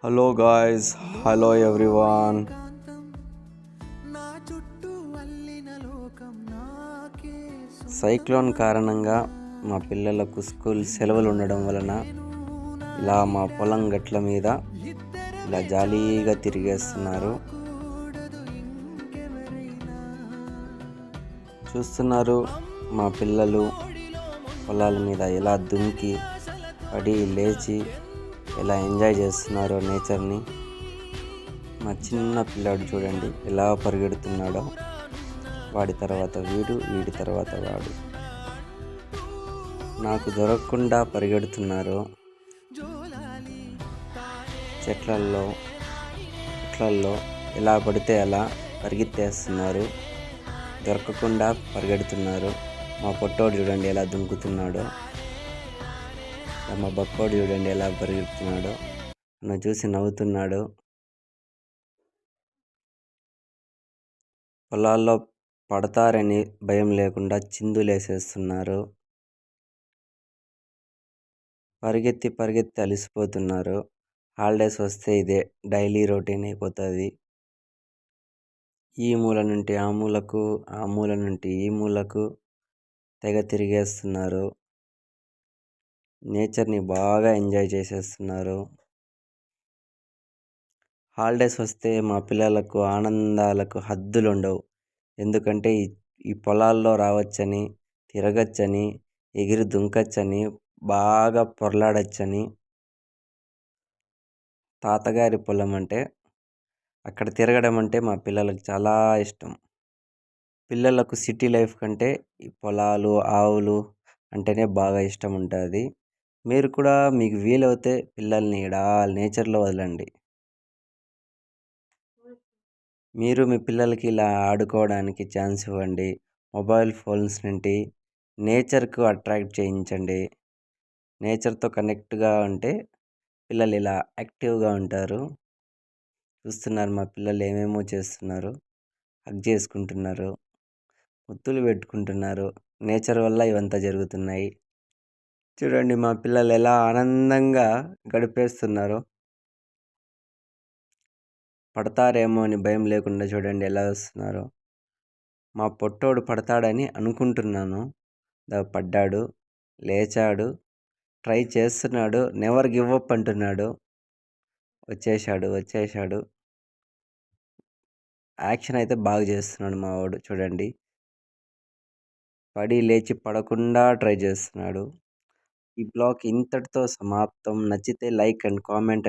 Hello guys, hello everyone. Cyclone కారణంగా మా పిల్లలకు స్కూల్ సెలవులు ఉండడం వలన ఇలా మా పొలం గట్ల మీద ఇలా జాలీగా తిరిగేస్తున్నారు. చూస్తున్నారు మా పిల్లలు పొలాల మీద ఎలా దుంకి పడి లేచి ఎలా ఎంజాయ్ చేస్తున్నారో నేచర్ని. మా చిన్న పిల్లాడు చూడండి ఎలా పరిగెడుతున్నాడో. వాడి తర్వాత వీడు, వీడి తర్వాత వాడు. నాకు దొరకకుండా పరిగెడుతున్నారు. చెట్లల్లో పుట్లల్లో ఎలా పడితే అలా పరిగెత్తేస్తున్నారు. దొరకకుండా పరిగెడుతున్నారు. మా పొట్టోడు చూడండి ఎలా దుంకుతున్నాడో. మా బక్కోడు చూడండి ఎలా పరిగెడుతున్నాడో. నన్ను చూసి నవ్వుతున్నాడు. పొలాల్లో పడతారని భయం లేకుండా చిందులేసేస్తున్నారు. పరిగెత్తి అలిసిపోతున్నారు. హాలిడేస్ వస్తే ఇదే డైలీ రొటీన్ అయిపోతుంది. ఈ మూల నుండి ఆ మూలకు, ఆ మూల నుండి ఈ మూలకు తెగ తిరిగేస్తున్నారు. నేచర్ని బాగా ఎంజాయ్ చేసేస్తున్నారు. హాలిడేస్ వస్తే మా పిల్లలకు ఆనందాలకు హద్దులు ఉండవు. ఎందుకంటే ఈ పొలాల్లో రావచ్చని, తిరగచ్చని, ఎగిరి దుంకచ్చని, బాగా పొర్లాడచ్చని. తాతగారి పొలం అంటే అక్కడ తిరగడం అంటే మా పిల్లలకు చాలా ఇష్టం. పిల్లలకు సిటీ లైఫ్ కంటే ఈ పొలాలు, ఆవులు అంటేనే బాగా ఇష్టం ఉంటుంది. మీరు కూడా మీకు వీలవుతే పిల్లల్ని ఈడ నేచర్లో వదలండి. మీరు మీ పిల్లలకి ఇలా ఆడుకోవడానికి ఛాన్స్ ఇవ్వండి. మొబైల్ ఫోన్స్ నుండి నేచర్కు అట్రాక్ట్ చేయించండి. నేచర్తో కనెక్ట్గా ఉంటే పిల్లలు ఇలా యాక్టివ్గా ఉంటారు. చూస్తున్నారు మా పిల్లలు ఏమేమో చేస్తున్నారు. హగ్ చేసుకుంటున్నారు, ముద్దులు పెట్టుకుంటున్నారు. నేచర్ వల్ల ఇవంతా జరుగుతున్నాయి. చూడండి మా పిల్లలు ఎలా ఆనందంగా గడిపేస్తున్నారో. పడతారేమో అని భయం లేకుండా చూడండి ఎలా వస్తున్నారో. మా పొట్టోడు పడతాడని అనుకుంటున్నాను. పడ్డాడు, లేచాడు, ట్రై చేస్తున్నాడు, నెవర్ గివ్ అప్ అంటున్నాడు. వచ్చేసాడు. యాక్షన్ అయితే బాగా చేస్తున్నాడు మా వాడు చూడండి. పడి లేచి పడకుండా ట్రై చేస్తున్నాడు. ఈ బ్లాగ్ ఇంతటితో సమాప్తం. నచ్చితే లైక్ అండ్ కామెంట్.